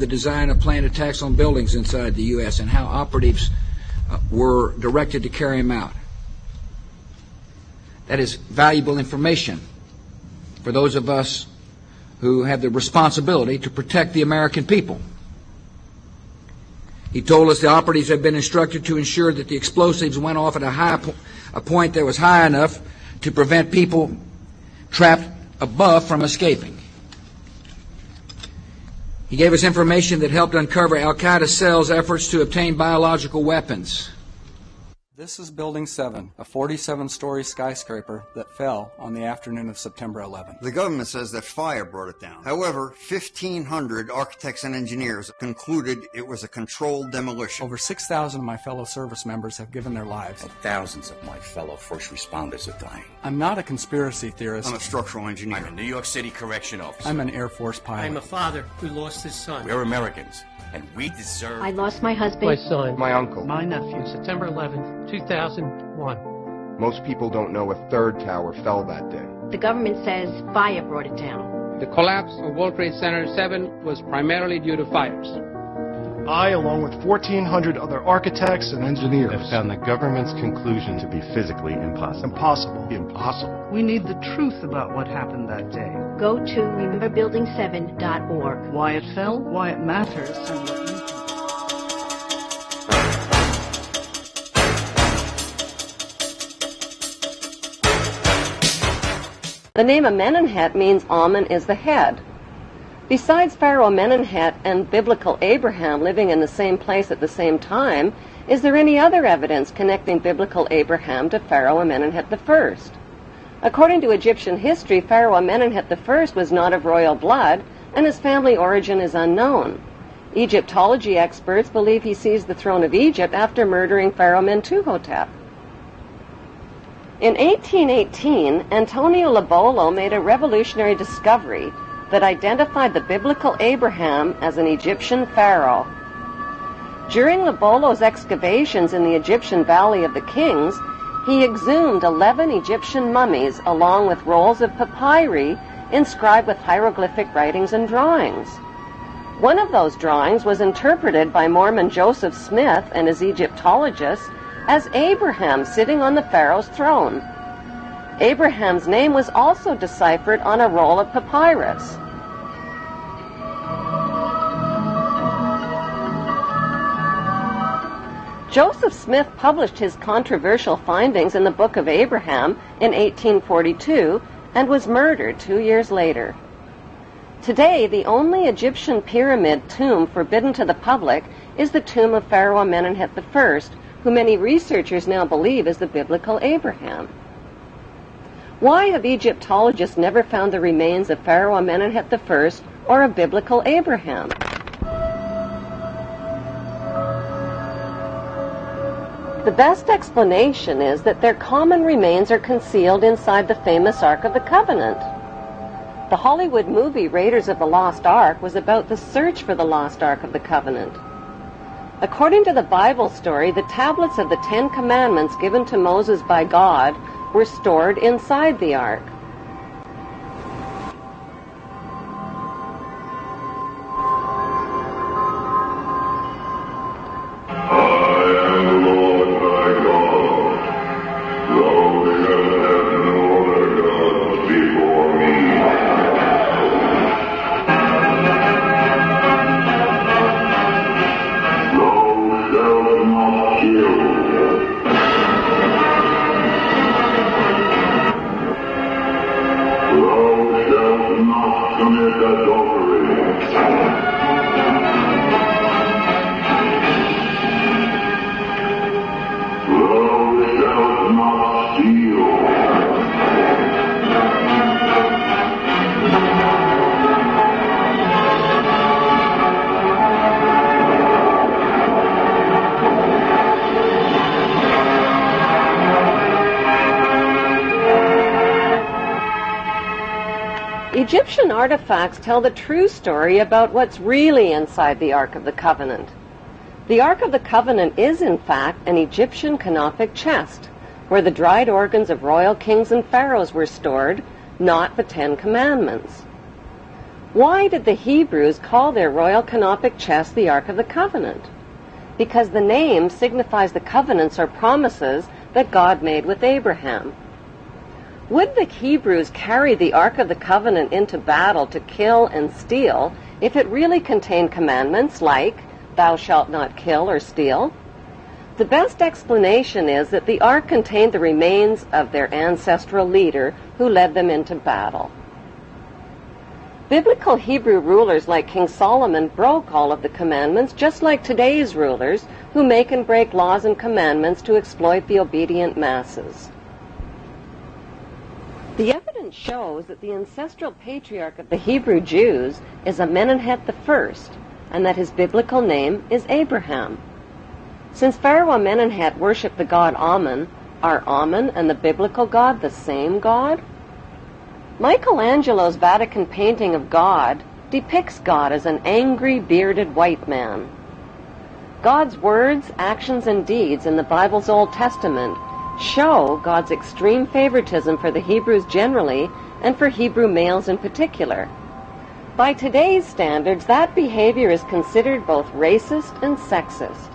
the design of planned attacks on buildings inside the U.S. and how operatives were directed to carry them out. That is valuable information for those of us who have the responsibility to protect the American people. He told us the operatives had been instructed to ensure that the explosives went off at a point that was high enough to prevent people trapped above from escaping. He gave us information that helped uncover Al-Qaeda cells' efforts to obtain biological weapons. This is Building 7, a 47-story skyscraper that fell on the afternoon of September 11th. The government says that fire brought it down. However, 1,500 architects and engineers concluded it was a controlled demolition. Over 6,000 of my fellow service members have given their lives. And thousands of my fellow first responders are dying. I'm not a conspiracy theorist. I'm a structural engineer. I'm a New York City correction officer. I'm an Air Force pilot. I'm a father who lost his son. We're Americans, and we deserve... I lost my husband. My son. My uncle. My nephew. September 11th, 2001. Most people don't know a third tower fell that day. The government says fire brought it down. The collapse of World Trade Center 7 was primarily due to fires. I, along with 1,400 other architects and engineers, have found the government's conclusion to be physically impossible. Impossible. We need the truth about what happened that day. Go to rememberbuilding7.org. Why it fell, why it matters, and what you can do. The name Amenemhat means Amen is the head. Besides Pharaoh Amenemhat and biblical Abraham living in the same place at the same time, is there any other evidence connecting biblical Abraham to Pharaoh Amenemhat I? According to Egyptian history, Pharaoh Amenemhat I was not of royal blood, and his family origin is unknown. Egyptology experts believe he seized the throne of Egypt after murdering Pharaoh Mentuhotep. In 1818, Antonio Lobolo made a revolutionary discovery that identified the biblical Abraham as an Egyptian pharaoh. During Lobolo's excavations in the Egyptian Valley of the Kings, he exhumed 11 Egyptian mummies along with rolls of papyri inscribed with hieroglyphic writings and drawings. One of those drawings was interpreted by Mormon Joseph Smith and his Egyptologists as Abraham sitting on the pharaoh's throne. Abraham's name was also deciphered on a roll of papyrus. Joseph Smith published his controversial findings in the Book of Abraham in 1842 and was murdered 2 years later. Today, the only Egyptian pyramid tomb forbidden to the public is the tomb of Pharaoh Amenemhat I, who many researchers now believe is the biblical Abraham. Why have Egyptologists never found the remains of Pharaoh Amenemhat I or of biblical Abraham? The best explanation is that their common remains are concealed inside the famous Ark of the Covenant. The Hollywood movie Raiders of the Lost Ark was about the search for the lost Ark of the Covenant. According to the Bible story, the tablets of the Ten Commandments given to Moses by God were stored inside the ark. Egyptian artifacts tell the true story about what's really inside the Ark of the Covenant. The Ark of the Covenant is, in fact, an Egyptian canophic chest, where the dried organs of royal kings and pharaohs were stored, not the Ten Commandments. Why did the Hebrews call their royal canopic chest the Ark of the Covenant? Because the name signifies the covenants or promises that God made with Abraham. Would the Hebrews carry the Ark of the Covenant into battle to kill and steal if it really contained commandments like, "Thou shalt not kill or steal"? The best explanation is that the Ark contained the remains of their ancestral leader who led them into battle. Biblical Hebrew rulers like King Solomon broke all of the commandments just like today's rulers who make and break laws and commandments to exploit the obedient masses. The evidence shows that the ancestral patriarch of the Hebrew Jews is Amenemhet I, and that his biblical name is Abraham. Since Pharaoh Amenemhet worshipped the god Amun, are Amun and the biblical God the same God? Michelangelo's Vatican painting of God depicts God as an angry, bearded white man. God's words, actions, and deeds in the Bible's Old Testament show God's extreme favoritism for the Hebrews generally and for Hebrew males in particular. By today's standards, that behavior is considered both racist and sexist.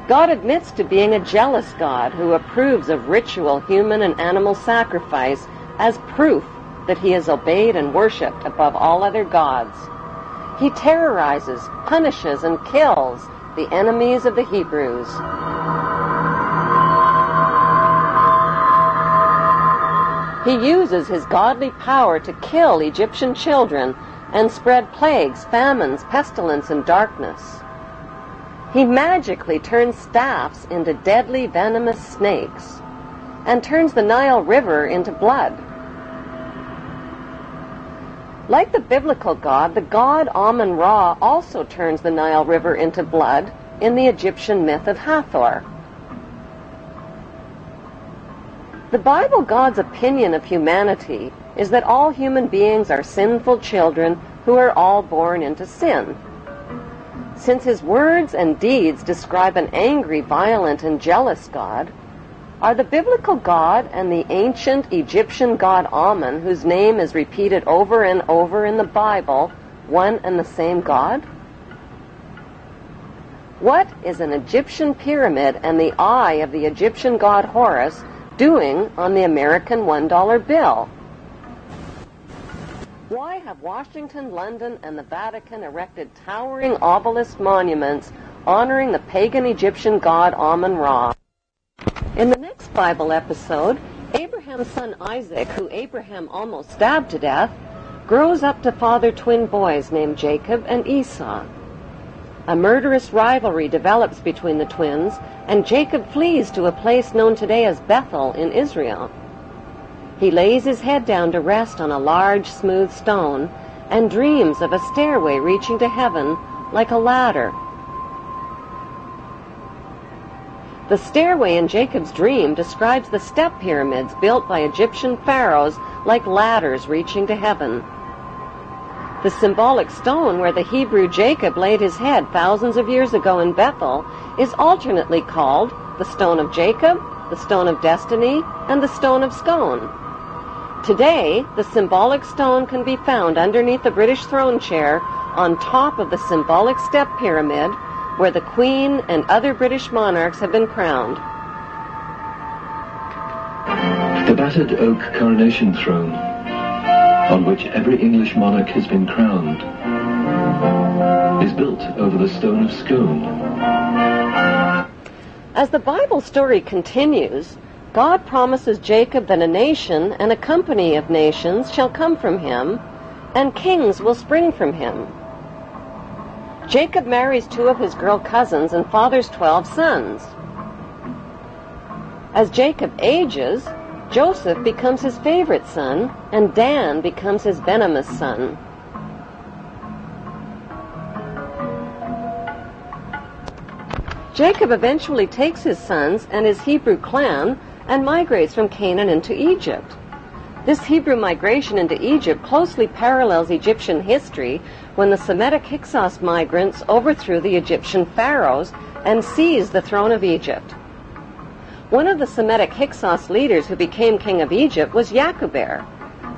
God admits to being a jealous God who approves of ritual human and animal sacrifice as proof that he is obeyed and worshipped above all other gods. He terrorizes, punishes, and kills the enemies of the Hebrews. He uses his godly power to kill Egyptian children and spread plagues, famines, pestilence, and darkness. He magically turns staffs into deadly venomous snakes and turns the Nile River into blood. Like the biblical God, the god Amun-Ra also turns the Nile River into blood in the Egyptian myth of Hathor. The Bible God's opinion of humanity is that all human beings are sinful children who are all born into sin. Since his words and deeds describe an angry, violent, and jealous God, are the biblical God and the ancient Egyptian god Amun, whose name is repeated over and over in the Bible, one and the same God? What is an Egyptian pyramid and the eye of the Egyptian god Horus doing on the American $1 bill? Why have Washington, London, and the Vatican erected towering obelisk monuments honoring the pagan Egyptian god Amun-Ra? In the next Bible episode, Abraham's son Isaac, who Abraham almost stabbed to death, grows up to father twin boys named Jacob and Esau. A murderous rivalry develops between the twins, and Jacob flees to a place known today as Bethel in Israel. He lays his head down to rest on a large, smooth stone and dreams of a stairway reaching to heaven like a ladder. The stairway in Jacob's dream describes the step pyramids built by Egyptian pharaohs like ladders reaching to heaven. The symbolic stone where the Hebrew Jacob laid his head thousands of years ago in Bethel is alternately called the Stone of Jacob, the Stone of Destiny, and the Stone of Scone. Today, the symbolic stone can be found underneath the British throne chair on top of the symbolic step pyramid where the Queen and other British monarchs have been crowned. The battered oak coronation throne, on which every English monarch has been crowned, is built over the Stone of Scone. As the Bible story continues, God promises Jacob that a nation and a company of nations shall come from him, and kings will spring from him. Jacob marries 2 of his girl cousins and fathers 12 sons. As Jacob ages, Joseph becomes his favorite son, and Dan becomes his venomous son. Jacob eventually takes his sons and his Hebrew clan and migrates from Canaan into Egypt. This Hebrew migration into Egypt closely parallels Egyptian history when the Semitic Hyksos migrants overthrew the Egyptian pharaohs and seized the throne of Egypt. One of the Semitic Hyksos leaders who became king of Egypt was Yakuber,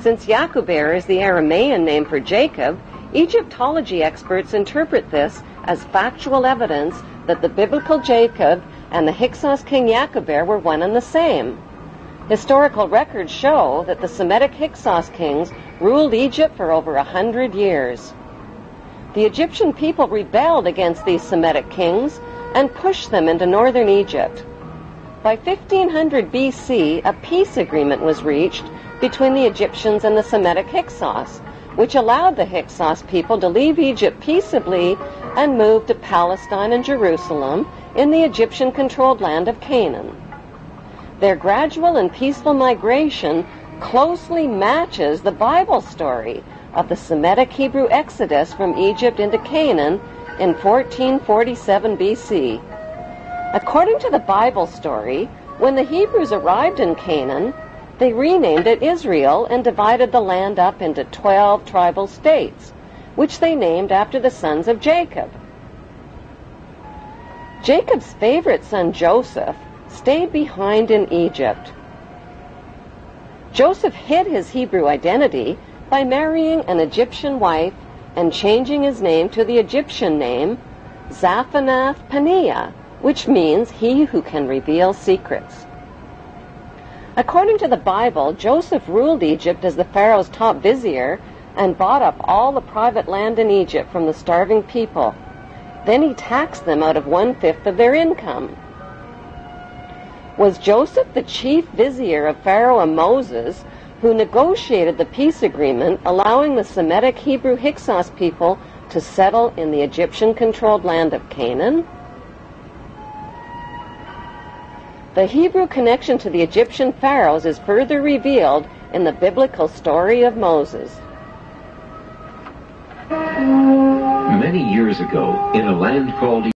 Since Yakuber is the Aramean name for Jacob, Egyptology experts interpret this as factual evidence that the biblical Jacob and the Hyksos king Yakuber were one and the same. Historical records show that the Semitic Hyksos kings ruled Egypt for over 100 years. The Egyptian people rebelled against these Semitic kings and pushed them into northern Egypt. By 1500 BC, a peace agreement was reached between the Egyptians and the Semitic Hyksos, which allowed the Hyksos people to leave Egypt peaceably and move to Palestine and Jerusalem in the Egyptian-controlled land of Canaan. Their gradual and peaceful migration closely matches the Bible story of the Semitic Hebrew exodus from Egypt into Canaan in 1447 BC. According to the Bible story, when the Hebrews arrived in Canaan, they renamed it Israel and divided the land up into 12 tribal states, which they named after the sons of Jacob. Jacob's favorite son, Joseph, stayed behind in Egypt. Joseph hid his Hebrew identity by marrying an Egyptian wife and changing his name to the Egyptian name Zaphanath-Paneah, which means he who can reveal secrets. According to the Bible, Joseph ruled Egypt as the Pharaoh's top vizier and bought up all the private land in Egypt from the starving people. Then he taxed them out of 1/5 of their income. Was Joseph the chief vizier of Pharaoh and Moses, who negotiated the peace agreement allowing the Semitic Hebrew Hyksos people to settle in the Egyptian-controlled land of Canaan? The Hebrew connection to the Egyptian pharaohs is further revealed in the biblical story of Moses. Many years ago, in a land called